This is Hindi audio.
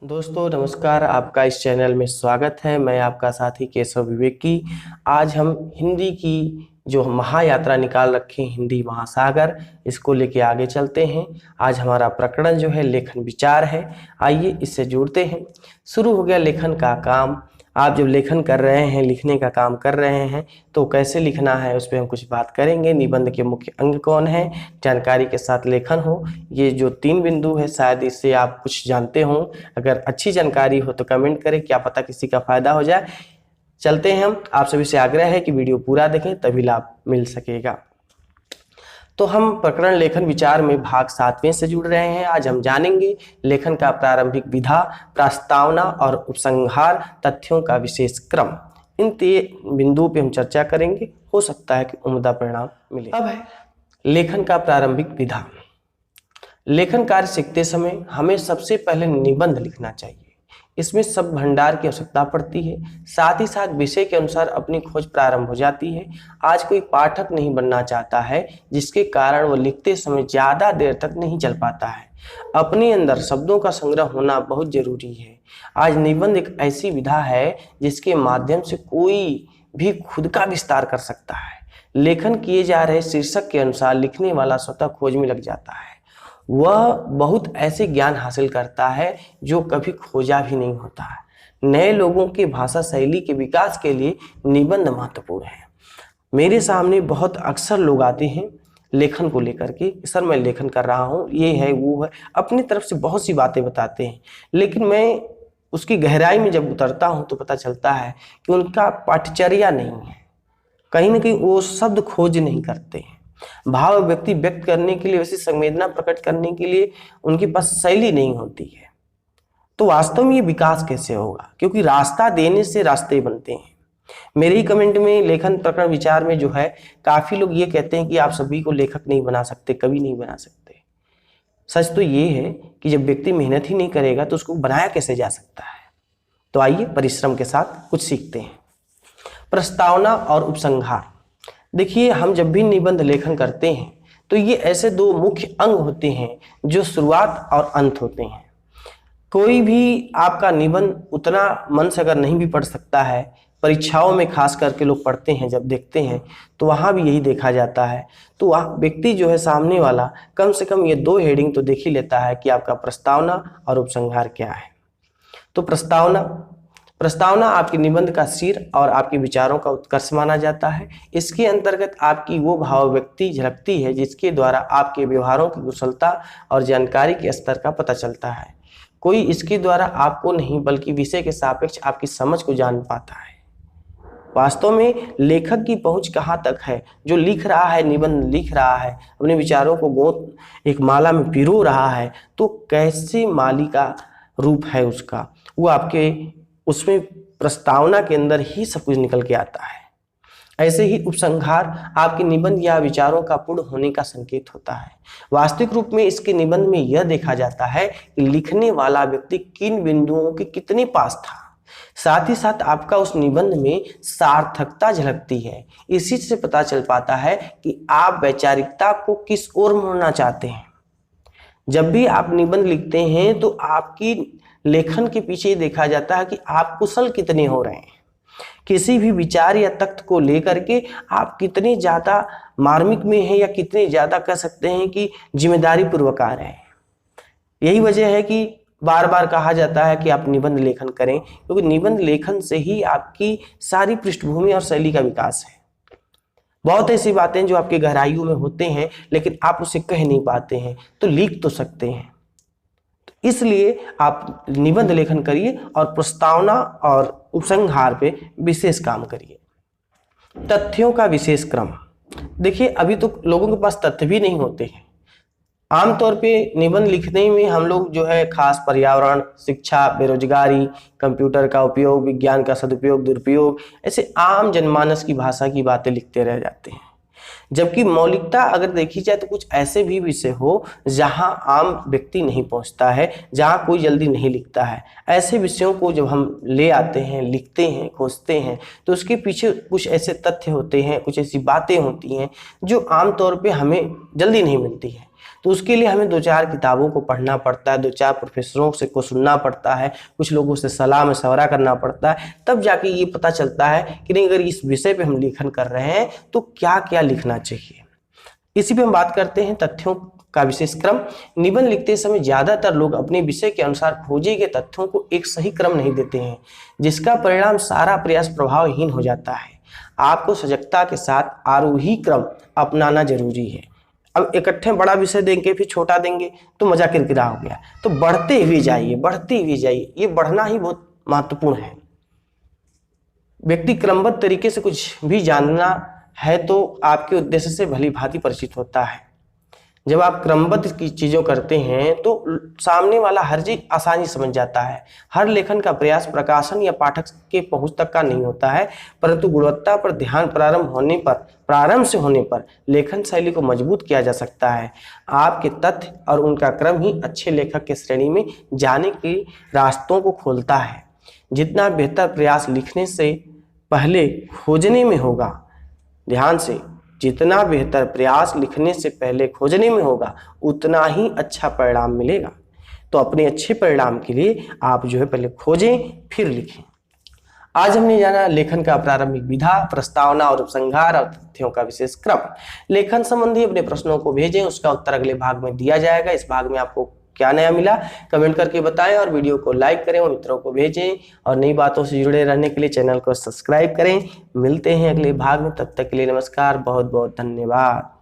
दोस्तों नमस्कार, आपका इस चैनल में स्वागत है। मैं आपका साथी केशव विवेकी। आज हम हिंदी की जो महायात्रा निकाल रखे हैं, हिंदी महासागर, इसको लेके आगे चलते हैं। आज हमारा प्रकरण जो है लेखन विचार है। आइए इससे जुड़ते हैं। शुरू हो गया लेखन का काम। आप जब लेखन कर रहे हैं, लिखने का काम कर रहे हैं, तो कैसे लिखना है उस पर हम कुछ बात करेंगे। निबंध के मुख्य अंग कौन है, जानकारी के साथ लेखन हो, ये जो 3 बिंदु है, शायद इससे आप कुछ जानते हो। अगर अच्छी जानकारी हो तो कमेंट करें, क्या पता किसी का फायदा हो जाए। चलते हैं हम। आप सभी से आग्रह है कि वीडियो पूरा देखें, तभी लाभ मिल सकेगा। तो हम प्रकरण लेखन विचार में भाग 7वें से जुड़ रहे हैं। आज हम जानेंगे लेखन का प्रारंभिक विधा, प्रस्तावना और उपसंहार, तथ्यों का विशेष क्रम। इन 3 बिंदुओं पे हम चर्चा करेंगे। हो सकता है कि उम्दा परिणाम मिले। अब है लेखन का प्रारंभिक विधा। लेखन कार्य सीखते समय हमें सबसे पहले निबंध लिखना चाहिए। इसमें शब्द भंडार की आवश्यकता पड़ती है, साथ ही साथ विषय के अनुसार अपनी खोज प्रारंभ हो जाती है। आज कोई पाठक नहीं बनना चाहता है, जिसके कारण वह लिखते समय ज्यादा देर तक नहीं चल पाता है। अपने अंदर शब्दों का संग्रह होना बहुत जरूरी है। आज निबंध एक ऐसी विधा है जिसके माध्यम से कोई भी खुद का विस्तार कर सकता है। लेखन किए जा रहे शीर्षक के अनुसार लिखने वाला स्वतः खोज में लग जाता है। वह बहुत ऐसे ज्ञान हासिल करता है जो कभी खोजा भी नहीं होता है। नए लोगों की भाषा शैली के विकास के लिए निबंध महत्वपूर्ण है। मेरे सामने बहुत अक्सर लोग आते हैं लेखन को लेकर के, सर मैं लेखन कर रहा हूँ, ये है वो है, अपनी तरफ से बहुत सी बातें बताते हैं, लेकिन मैं उसकी गहराई में जब उतरता हूँ तो पता चलता है कि उनका पाठचर्या नहीं है। कहीं ना कहीं वो शब्द खोज नहीं करते हैं। भाव व्यक्ति व्यक्त करने के लिए, वैसी संवेदना प्रकट करने के लिए उनके पास शैली नहीं होती है। तो वास्तव में ये विकास कैसे होगा, क्योंकि रास्ता देने से रास्ते बनते हैं। मेरे ही कमेंट में लेखन प्रकरण विचार में जो है, काफी लोग ये कहते हैं कि आप सभी को लेखक नहीं बना सकते, कवि नहीं बना सकते। सच तो ये है कि जब व्यक्ति मेहनत ही नहीं करेगा तो उसको बनाया कैसे जा सकता है। तो आइए परिश्रम के साथ कुछ सीखते हैं। प्रस्तावना और उपसंहार। देखिए, हम जब भी निबंध लेखन करते हैं तो ये ऐसे 2 मुख्य अंग होते हैं जो शुरुआत और अंत होते हैं। कोई भी आपका निबंध उतना मन से अगर नहीं भी पढ़ सकता है, परीक्षाओं में खास करके लोग पढ़ते हैं, जब देखते हैं तो वहाँ भी यही देखा जाता है। तो वह व्यक्ति जो है सामने वाला, कम से कम ये 2 हेडिंग तो देख ही लेता है कि आपका प्रस्तावना और उपसंहार क्या है। तो प्रस्तावना आपके निबंध का सिर और आपके विचारों का उत्कर्ष माना जाता है। इसके अंतर्गत आपकी वो भाव व्यक्ति झलकती है जिसके द्वारा आपके व्यवहारों की कुशलता और जानकारी के स्तर का पता चलता है। कोई इसके द्वारा आपको नहीं, बल्कि विषय के सापेक्ष आपकी समझ को जान पाता है। वास्तव में लेखक की पहुंच कहाँ तक है। जो लिख रहा है, निबंध लिख रहा है, अपने विचारों को गोद एक माला में पिरो रहा है, तो कैसे माली का रूप है उसका, वो आपके उसमें प्रस्तावना के अंदर ही सब कुछ निकल के आता है। ऐसे ही उपसंहार आपके निबंध या विचारों का पूर्ण होने का संकेत होता है। वास्तविक रूप में इसके निबंध में यह देखा जाता है कि लिखने वाला व्यक्ति किन बिंदुओं के कितने पास था। साथ ही साथ आपका उस निबंध में सार्थकता झलकती है। इसी से पता चल पाता है कि आप वैचारिकता को किस ओर मोड़ना चाहते हैं। जब भी आप निबंध लिखते हैं तो आपकी लेखन के पीछे देखा जाता है कि आप कुशल कितने हो रहे हैं। किसी भी विचार या तथ्य को लेकर के आप कितने ज्यादा मार्मिक में हैं, या कितने ज्यादा कह सकते हैं कि जिम्मेदारी पूर्वक आ रहे हैं। यही वजह है कि बार बार कहा जाता है कि आप निबंध लेखन करें, क्योंकि निबंध लेखन से ही आपकी सारी पृष्ठभूमि और शैली का विकास है। बहुत ऐसी बातें जो आपके गहराइयों में होते हैं, लेकिन आप उसे कह नहीं पाते हैं, तो लिख तो सकते हैं। इसलिए आप निबंध लेखन करिए और प्रस्तावना और उपसंहार पे विशेष काम करिए। तथ्यों का विशेष क्रम। देखिए, अभी तो लोगों के पास तथ्य भी नहीं होते हैं। आमतौर पे निबंध लिखने में हम लोग जो है खास पर्यावरण, शिक्षा, बेरोजगारी, कंप्यूटर का उपयोग, विज्ञान का सदुपयोग, दुरुपयोग, ऐसे आम जनमानस की भाषा की बातें लिखते रह जाते हैं। जबकि मौलिकता अगर देखी जाए तो कुछ ऐसे भी विषय हो जहां आम व्यक्ति नहीं पहुंचता है, जहां कोई जल्दी नहीं लिखता है। ऐसे विषयों को जब हम ले आते हैं, लिखते हैं, खोजते हैं, तो उसके पीछे कुछ ऐसे तथ्य होते हैं, कुछ ऐसी बातें होती हैं जो आमतौर पे हमें जल्दी नहीं मिलती है। तो उसके लिए हमें 2-4 किताबों को पढ़ना पड़ता है, 2-4 प्रोफेसरों से को सुनना पड़ता है, कुछ लोगों से सलाह मशवरा करना पड़ता है, तब जाके ये पता चलता है कि नहीं, अगर इस विषय पे हम लेखन कर रहे हैं तो क्या क्या लिखना चाहिए। इसी पे हम बात करते हैं तथ्यों का विशेष क्रम। निबंध लिखते समय ज्यादातर लोग अपने विषय के अनुसार खोजे गए तथ्यों को एक सही क्रम नहीं देते हैं, जिसका परिणाम सारा प्रयास प्रभावहीन हो जाता है। आपको सजगता के साथ आरोही क्रम अपनाना जरूरी है। अब इकट्ठे बड़ा विषय देंगे फिर छोटा देंगे तो मजा किरकिरा हो गया। तो बढ़ते हुए जाइए, बढ़ते हुए जाइए, ये बढ़ना ही बहुत महत्वपूर्ण है। व्यक्ति क्रमबद्ध तरीके से कुछ भी जानना है तो आपके उद्देश्य से भली भांति परिचित होता है। जब आप क्रमबद्ध की चीजों करते हैं तो सामने वाला हर चीज आसानी समझ जाता है। हर लेखन का प्रयास प्रकाशन या पाठक के पहुंच तक का नहीं होता है, परंतु गुणवत्ता पर ध्यान प्रारंभ से होने पर लेखन शैली को मजबूत किया जा सकता है। आपके तथ्य और उनका क्रम ही अच्छे लेखक के श्रेणी में जाने के रास्तों को खोलता है। जितना बेहतर प्रयास लिखने से पहले खोजने में होगा, ध्यान से, जितना बेहतर प्रयास लिखने से पहले खोजने में होगा उतना ही अच्छा परिणाम मिलेगा। तो अपने अच्छे परिणाम के लिए आप जो है पहले खोजें फिर लिखें। आज हमने जाना लेखन का प्रारंभिक विधा, प्रस्तावना और उपसंहार और तथ्यों का विशेष क्रम। लेखन संबंधी अपने प्रश्नों को भेजें, उसका उत्तर अगले भाग में दिया जाएगा। इस भाग में आपको क्या नया मिला कमेंट करके बताएं और वीडियो को लाइक करें और मित्रों को भेजें। और नई बातों से जुड़े रहने के लिए चैनल को सब्सक्राइब करें। मिलते हैं अगले भाग में, तब तक के लिए नमस्कार, बहुत बहुत धन्यवाद।